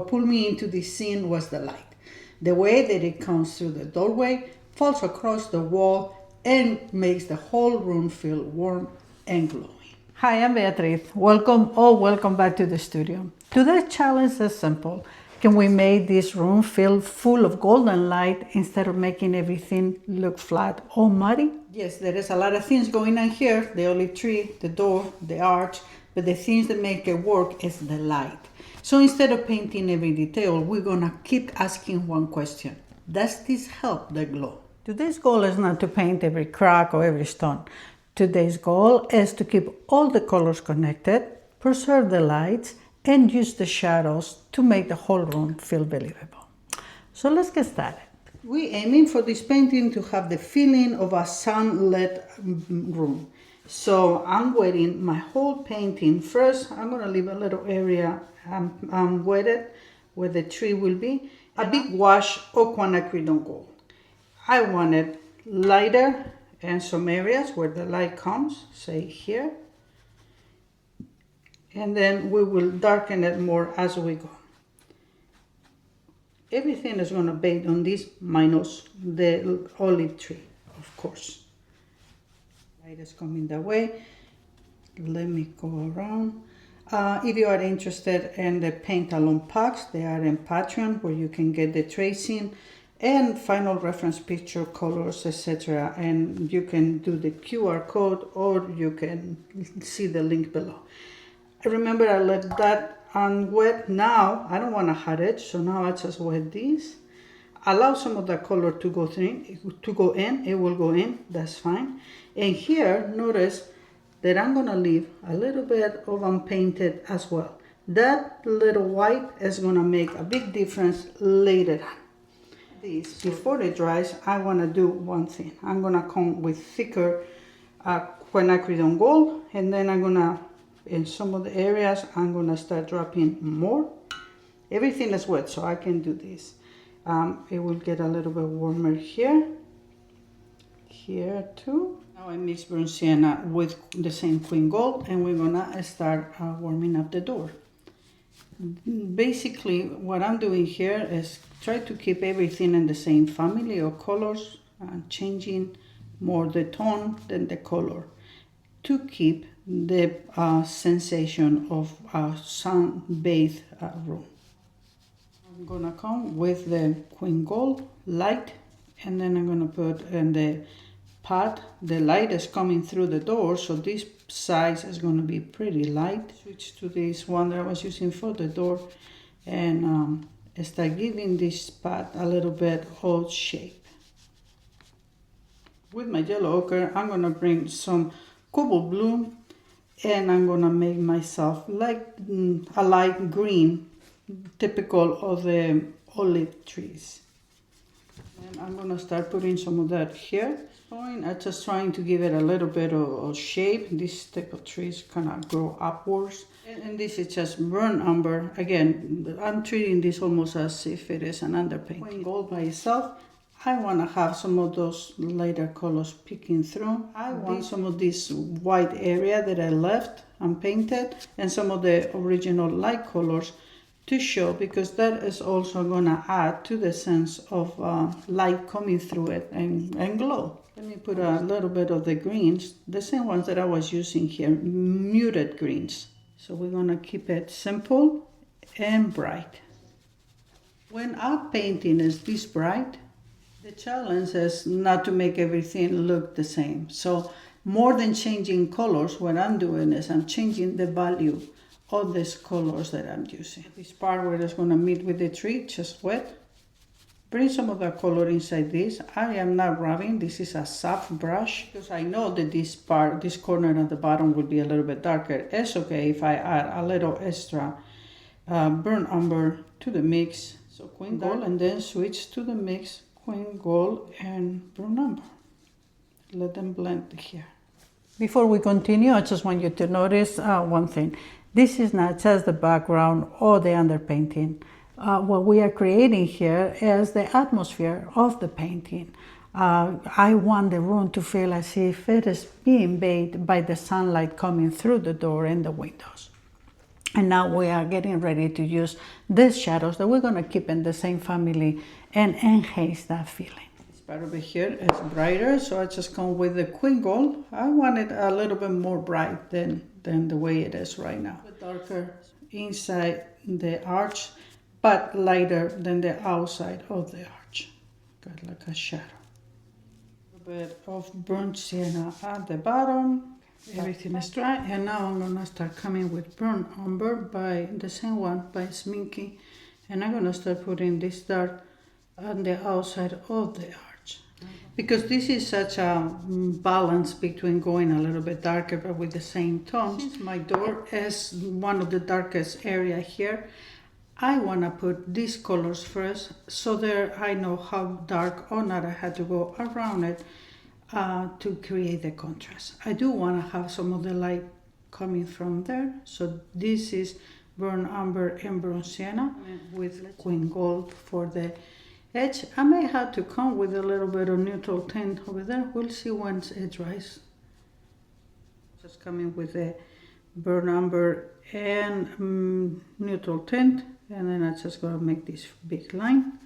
What pulled me into this scene was the light. The way that it comes through the doorway, falls across the wall, and makes the whole room feel warm and glowing. Hi, I'm Beatriz. Welcome back to the studio. Today's challenge is simple. Can we make this room feel full of golden light instead of making everything look flat or muddy? Yes, there is a lot of things going on here. The olive tree, the door, the arch, but the things that make it work is the light. So instead of painting every detail, we're gonna keep asking one question. Does this help the glow? Today's goal is not to paint every crack or every stone. Today's goal is to keep all the colors connected, preserve the lights, and use the shadows to make the whole room feel believable. So let's get started. We're aiming for this painting to have the feeling of a sunlit room. So I'm wetting my whole painting. First, I'm gonna leave a little area wetted where the tree will be. A big wash of quinacridone gold. I want it lighter in some areas where the light comes, say here. And then we will darken it more as we go. Everything is gonna be on this minus the olive tree, of course. Light is coming that way. Let me go around. If you are interested in the paint along packs, they are in Patreon where you can get the tracing and final reference picture, colors, etc. And you can do the QR code or you can see the link below. Remember, I left that wet. Now I don't want to hide it, so now I just wet this. Allow some of the color to go in. It will go in. That's fine. And here, notice that I'm gonna leave a little bit of unpainted as well. That little white is gonna make a big difference later on. This, before it dries, I wanna do one thing. I'm gonna come with thicker quinacridone gold, and then I'm gonna, in some of the areas, I'm gonna start dropping more. Everything is wet, so I can do this. It will get a little bit warmer here. Here too. Now I mix burnt sienna with the same queen gold, and we're gonna start warming up the door. Basically, what I'm doing here is try to keep everything in the same family of colors, changing more the tone than the color to keep the sensation of a sun-bathed room. I'm gonna come with the queen gold light, and then I'm gonna put in the pot. The light is coming through the door, so this size is going to be pretty light. Switch to this one that I was using for the door, and start giving this pot a little bit of shape. With my yellow ochre, I'm going to bring some cobalt blue, and I'm going to make myself like a light green, typical of the olive trees. And I'm going to start putting some of that here. I'm just trying to give it a little bit of shape. This type of trees kind of grow upwards. And this is just burnt umber. Again, I'm treating this almost as if it is an underpaint. Queen gold by itself, I want to have some of those lighter colors peeking through. I want some of this white area that I left unpainted and some of the original light colors to show, because that is also going to add to the sense of light coming through it and glow. Let me put a little bit of the greens, the same ones that I was using here, muted greens. So we're going to keep it simple and bright. When our painting is this bright, the challenge is not to make everything look the same. So more than changing colors, what I'm doing is I'm changing the value of these colors that I'm using. This part where it's going to meet with the tree, just wet. Bring some of the color inside this. I am not rubbing. This is a soft brush because I know that this part, this corner at the bottom will be a little bit darker. It's okay if I add a little extra burnt umber to the mix. So queen gold, and then switch to the mix, queen gold and burnt umber. Let them blend here. Before we continue, I just want you to notice one thing. This is not just the background or the underpainting. What we are creating here is the atmosphere of the painting. I want the room to feel as if it is being bathed by the sunlight coming through the door and the windows. And now we are getting ready to use these shadows that we're going to keep in the same family and enhance that feeling. This part over here is brighter, so I just come with the Queen Gold. I want it a little bit more bright than the way it is right now. Darker inside the arch, but lighter than the outside of the arch. Got like a shadow. A bit of burnt sienna at the bottom. Everything is dry, and now I'm gonna start coming with burnt umber by the same one by Sminky, and I'm gonna start putting this dark on the outside of the arch, because this is such a balance between going a little bit darker but with the same tones. Since my door is one of the darkest area here, I want to put these colors first, so there I know how dark or not I had to go around it to create the contrast. I do want to have some of the light coming from there, so this is burnt umber and burnt sienna with Queen Gold for the edge. I may have to come with a little bit of neutral tint over there. We'll see once it dries. Just coming with the burnt umber and neutral tint, and then I'm just going to make this big line,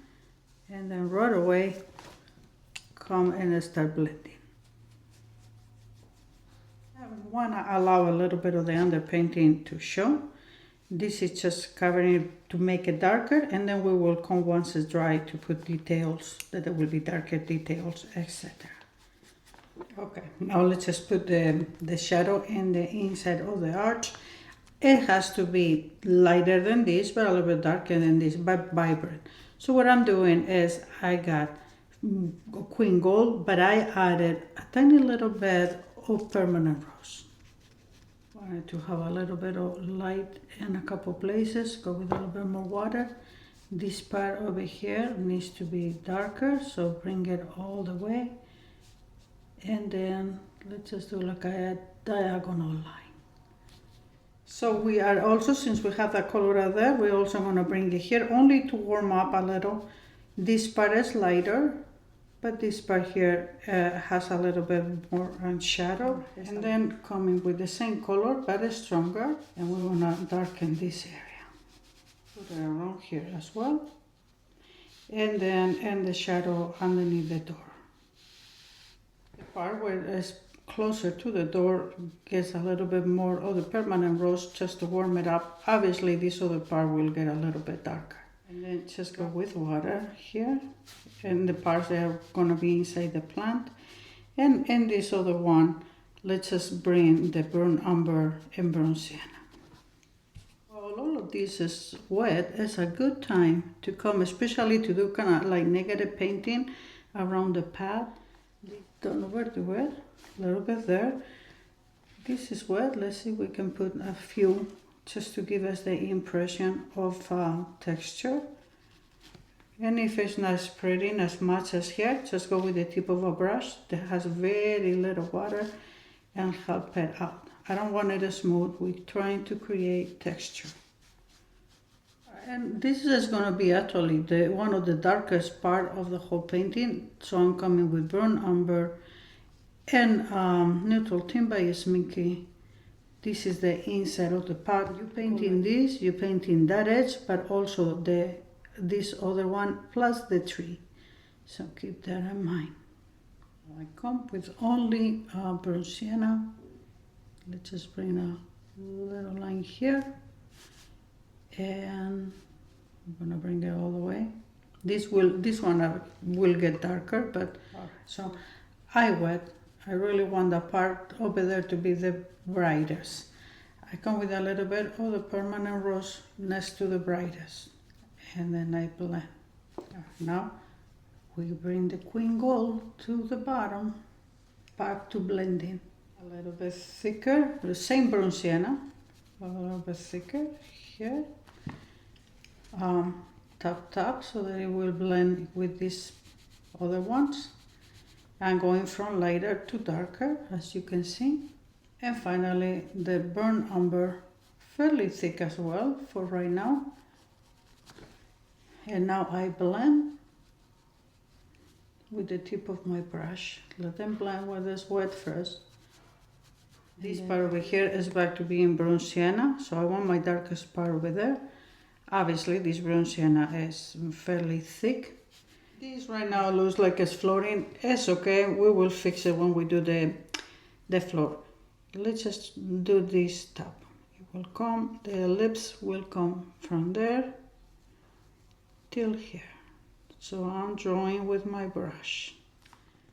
and then right away come and start blending. I want to allow a little bit of the underpainting to show. This is just covering it to make it darker, and then we will come once it's dry to put details, that there will be darker details, etc. Okay, now let's just put the shadow in the inside of the arch. It has to be lighter than this, but a little bit darker than this, but vibrant. So what I'm doing is I got Queen Gold, but I added a tiny little bit of permanent rose. Wanted to have a little bit of light in a couple places, go with a little bit more water. This part over here needs to be darker, so bring it all the way. And then let's just do like a diagonal line. So we are also, since we have that color out there, we're also going to bring it here only to warm up a little. This part is lighter, but this part here has a little bit more shadow. And then coming with the same color, but stronger, and we want to darken this area. Put it around here as well. And then and the shadow underneath the door. The part where it's closer to the door gets a little bit more of the permanent rose just to warm it up. Obviously this other part will get a little bit darker. And then just go with water here, and the parts that are going to be inside the plant. And in this other one, let's just bring the burnt umber and burnt sienna. While all of this is wet, it's a good time to come, especially to do kind of like negative painting around the pad. Don't overdo it, a little bit there. This is wet. Let's see if we can put a few just to give us the impression of texture. And if it's not spreading as much as here, just go with the tip of a brush that has very little water and help it out. I don't want it smooth. We're trying to create texture. And this is going to be actually one of the darkest part of the whole painting. So I'm coming with burnt umber and neutral tint by Sminky. This is the inside of the part. You painting this, you painting that edge, but also this other one plus the tree. So keep that in mind. I come with only burnt sienna. Let's just bring a little line here, and I'm gonna bring it all the way. This one will get darker, but so I really want the part over there to be the brightest. I come with a little bit of the permanent rose next to the brightest, and then I blend. Now we bring the Queen Gold to the bottom, back to blending. A little bit thicker, the same burnt sienna, a little bit thicker here. Top, so that it will blend with these other ones. I'm going from lighter to darker, as you can see. And finally, the burnt umber, fairly thick as well for right now. And now I blend with the tip of my brush. Let them blend with this wet first. This part over here is back to being bronze sienna, so I want my darkest part over there. Obviously this bronze sienna is fairly thick. This right now looks like it's floating. It's okay, we will fix it when we do the floor. Let's just do this top. It will come, the ellipse will come from there till here. So I'm drawing with my brush.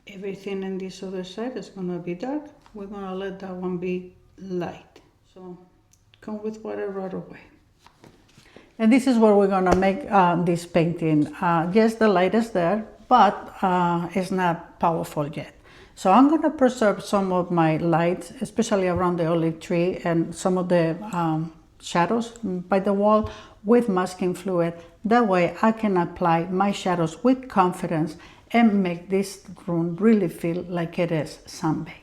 Everything in this other side is gonna be dark. We're gonna let that one be light. So come with water right away. And this is where we're gonna make this painting. Yes, the light is there, but it's not powerful yet. So I'm gonna preserve some of my lights, especially around the olive tree and some of the shadows by the wall with masking fluid. That way I can apply my shadows with confidence and make this room really feel like it is sunbathed.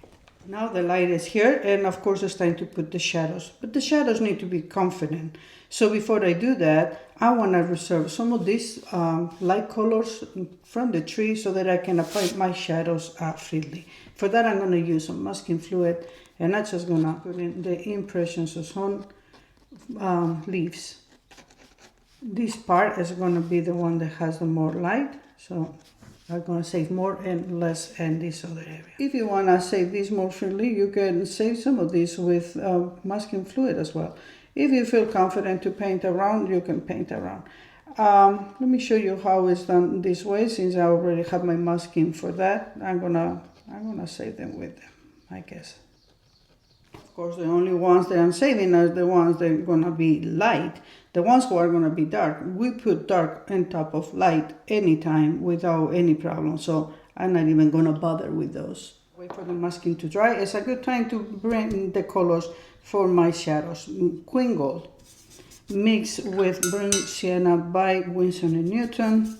Now the light is here, and of course it's time to put the shadows, but the shadows need to be confident. So before I do that, I want to reserve some of these light colors from the tree so that I can apply my shadows freely. For that I'm going to use some masking fluid, and I'm just going to put in the impressions of some leaves. This part is going to be the one that has the more light, so I'm going to save more and less in this other area. If you want to save this more freely, you can save some of this with masking fluid as well. If you feel confident to paint around, you can paint around. Let me show you how it's done this way. Since I already have my masking for that, I'm gonna save them with them, I guess. Of course, the only ones that I'm saving are the ones that are gonna be light. The ones who are gonna be dark, we put dark on top of light anytime without any problem. So I'm not even gonna bother with those. Wait for the masking to dry. It's a good time to bring the colors for my shadows. Queen Gold mixed with burnt sienna by Winsor & Newton,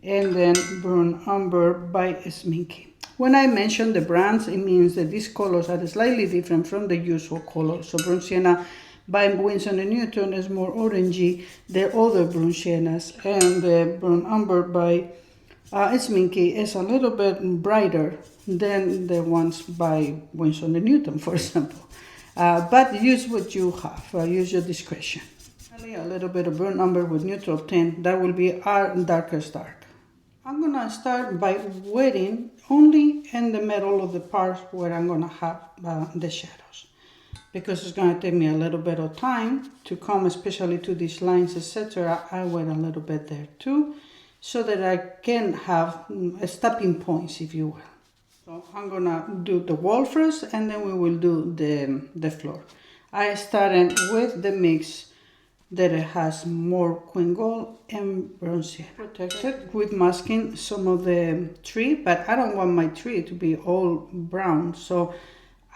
and then burnt umber by Sminky. When I mention the brands, it means that these colors are slightly different from the usual colors. So burnt sienna by Winsor & Newton is more orangey than other burnt siennas, and the burnt umber by Sminky is a little bit brighter than the ones by Winsor & Newton, for example. But use what you have, use your discretion. A little bit of burnt umber with neutral tint, that will be our darkest dark. I'm gonna start by wetting only in the middle of the parts where I'm gonna have the shadows, because it's gonna take me a little bit of time to come, especially to these lines, etc. I wet a little bit there too, so that I can have stopping points, if you will. So I'm gonna do the wall first, and then we will do the floor. I started with the mix that it has more Queen Gold and burnt sienna. Protected with masking some of the tree, but I don't want my tree to be all brown, so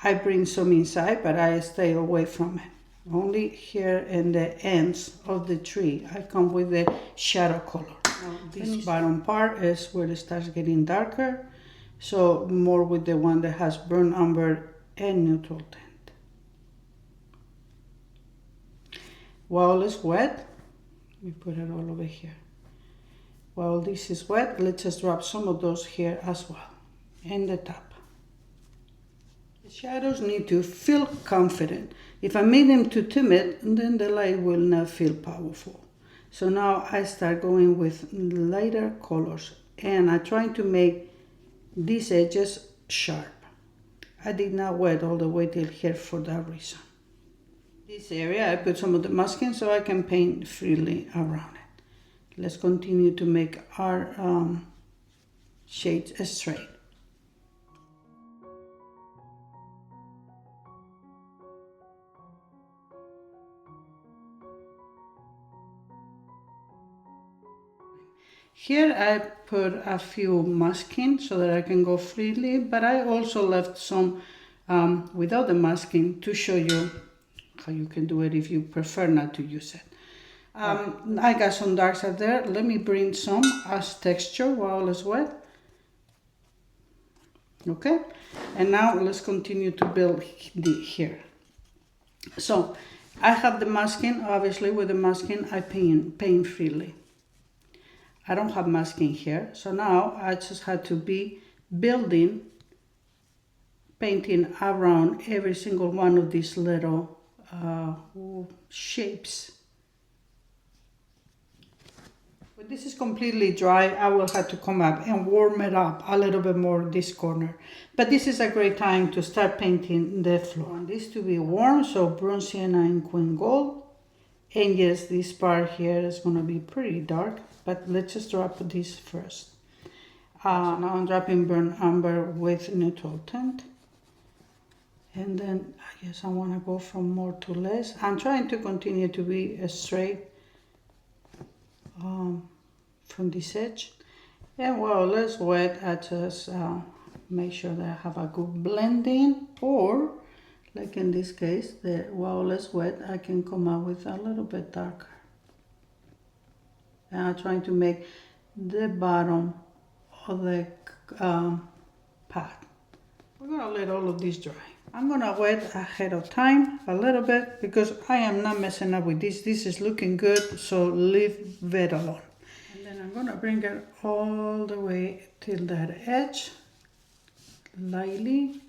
I bring some inside, but I stay away from it. Only here in the ends of the tree, I come with the shadow color. Now, this bottom part is where it starts getting darker, so more with the one that has burnt umber and neutral tint. While it's wet, we put it all over here. While this is wet, let's just drop some of those here as well, in the top. The shadows need to feel confident. If I make them too timid, then the light will not feel powerful. So now I start going with lighter colors, and I'm trying to make these edges sharp. I did not wet all the way till here for that reason. This area I put some of the masking so I can paint freely around it. Let's continue to make our shades straight. Here I put a few masking so that I can go freely, but I also left some without the masking to show you how you can do it if you prefer not to use it. I got some darks out there. Let me bring some as texture while it's wet. Okay, and now let's continue to build here. So I have the masking. Obviously with the masking I paint freely. I don't have masking here, so now I just had to be building painting around every single one of these little shapes. When this is completely dry, I will have to come up and warm it up a little bit more this corner. But this is a great time to start painting the floor. I want this to be warm, so bronze sienna and queen gold. And yes, this part here is going to be pretty dark, but let's just drop this first. So now I'm dropping burnt umber with neutral tint. And then I guess I want to go from more to less. I'm trying to continue to be straight from this edge. And while less wet, I just make sure that I have a good blending, or like in this case, while less wet, I can come out with a little bit darker. And I'm trying to make the bottom of the pot. We're gonna let all of this dry. I'm gonna wet ahead of time a little bit because I am not messing up with this. This is looking good, so leave it alone. And then I'm gonna bring it all the way till that edge, lightly.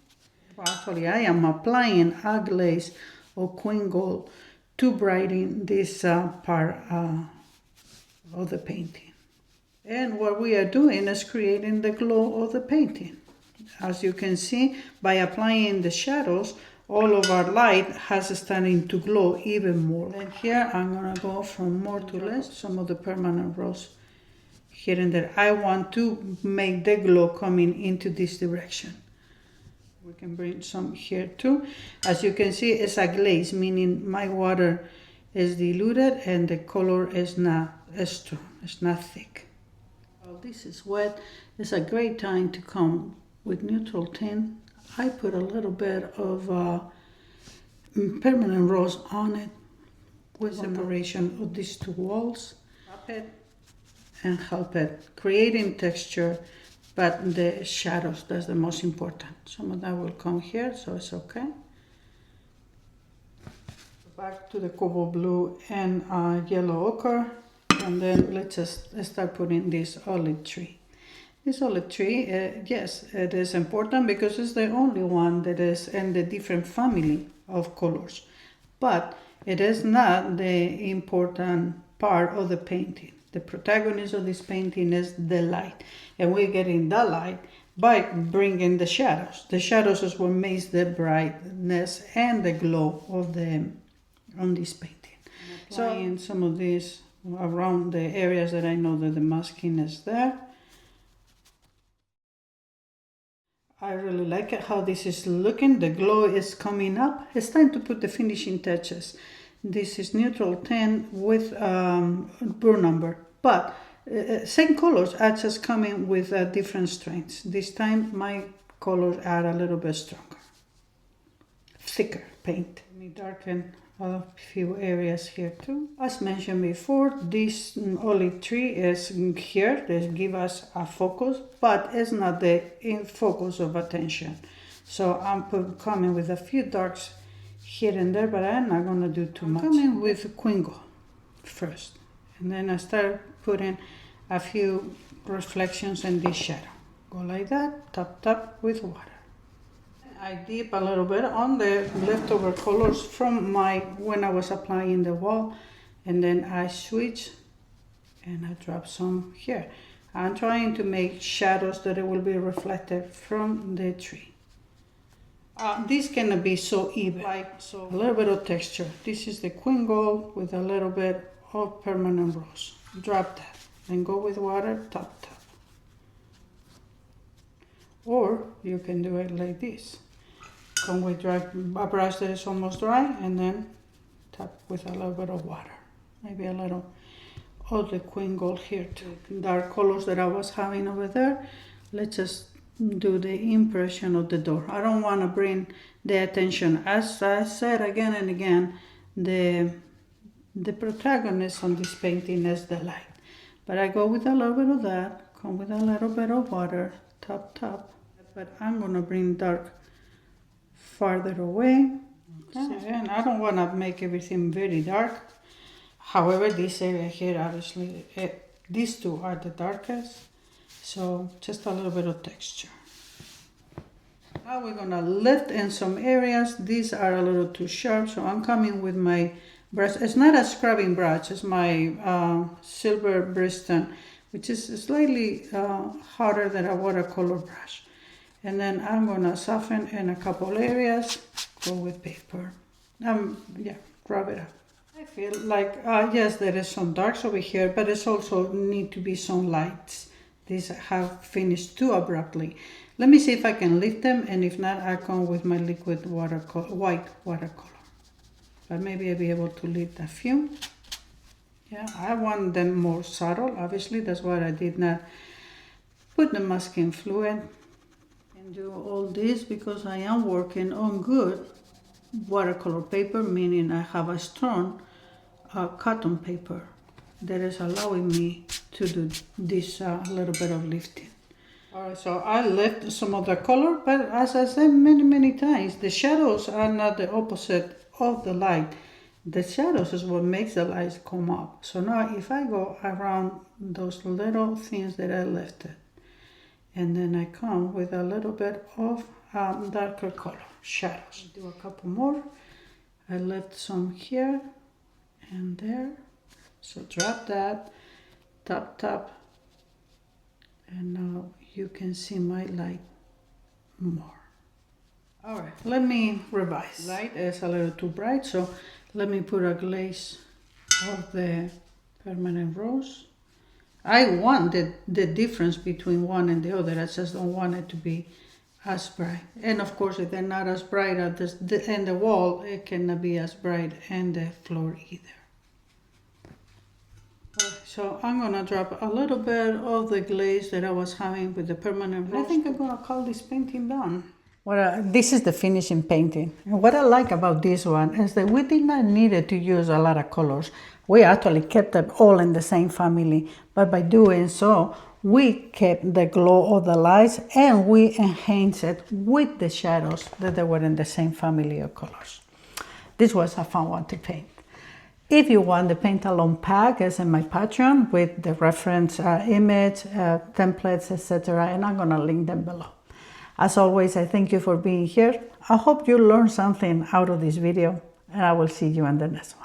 Well, actually, I am applying a glaze of queen gold to brighten this part of the painting. And what we are doing is creating the glow of the painting. As you can see, by applying the shadows, all of our light has starting to glow even more. And here I'm gonna go from more to less, some of the permanent rose here and there. I want to make the glow coming into this direction. We can bring some here too. As you can see, it's a glaze, meaning my water is diluted and the color is not strong, it's not thick. While this is wet, it's a great time to come with neutral tint. I put a little bit of permanent rose on it with separation of these two walls. Wrap it and help it creating texture, but the shadows, that's the most important. Some of that will come here, so it's okay. Back to the cobalt blue and yellow ochre, and then let's just start putting this olive tree. This olive tree, yes, it is important because it's the only one that is in the different family of colors, but it is not the important part of the painting. The protagonist of this painting is the light, and we're getting the light by bringing the shadows. The shadows is what makes the brightness and the glow of on this painting. So some of these around the areas that I know that the masking is there. I really like it how this is looking. The glow is coming up. It's time to put the finishing touches. This is neutral tint with burnt umber, but same colors are just coming with different strengths. This time my colors are a little bit stronger, thicker paint. Let me darken a few areas here too. As mentioned before, this olive tree is here. They give us a focus, but it's not the focus of attention. So I'm coming with a few darks here and there, but I'm not gonna do too much. I'm coming with queen gold first, and then I start putting a few reflections in this shadow. Go like that, tap with water. I dip a little bit on the leftover colors from when I was applying the wall, and then I switch and I drop some here. I'm trying to make shadows that it will be reflected from the tree. This cannot be so even, so a little bit of texture. This is the queen gold with a little bit of permanent rose. Drop that, then go with water, tap. Or you can do it like this. Come with a brush that is almost dry, and then tap with a little bit of water. Maybe a little of the queen gold here too. Dark colors that I was having over there. Let's just do the impression of the door. I don't want to bring the attention. As I said again and again, the protagonist on this painting is the light. But I go with a little bit of that, come with a little bit of water, tap. But I'm going to bring dark farther away. Okay. And I don't want to make everything very dark. However, this area here, obviously, these two are the darkest. So just a little bit of texture. Now we're gonna lift in some areas. These are a little too sharp, so I'm coming with my brush. It's not a scrubbing brush, it's my silver Bristol, which is slightly harder than a watercolor brush. And then I'm gonna soften in a couple areas, go with paper. Yeah, rub it up. I feel like, yes, there is some darks over here, but it's also need to be some lights. These have finished too abruptly. Let me see if I can lift them, and if not, I come with my liquid white watercolor. But maybe I'll be able to lift a few. Yeah, I want them more subtle, obviously. That's why I did not put the masking fluid. And do all this because I am working on good watercolor paper, meaning I have a strong cotton paper that is allowing me to do this little bit of lifting. Alright, so I lift some of the color, but as I said many times, the shadows are not the opposite of the light. The shadows is what makes the lights come up. So now if I go around those little things that I lifted, and then I come with a little bit of darker color, shadows. Do a couple more. I left some here and there. So drop that, tap, and now you can see my light more. All right, let me revise. Light is a little too bright, so let me put a glaze of the permanent rose. I want the difference between one and the other. I just don't want it to be as bright. And of course, if they're not as bright at the wall, it cannot be as bright in the floor either. So I'm gonna drop a little bit of the glaze that I was having with the permanent rose. I think I'm gonna call this painting done. This is the finishing painting. And what I like about this one is that we did not need to use a lot of colors. We actually kept them all in the same family, but by doing so, we kept the glow of the lights and we enhanced it with the shadows that they were in the same family of colors. This was a fun one to paint. If you want the paint along pack, it's in my Patreon with the reference image, templates, etc. And I'm gonna link them below. As always, I thank you for being here. I hope you learned something out of this video, and I will see you in the next one.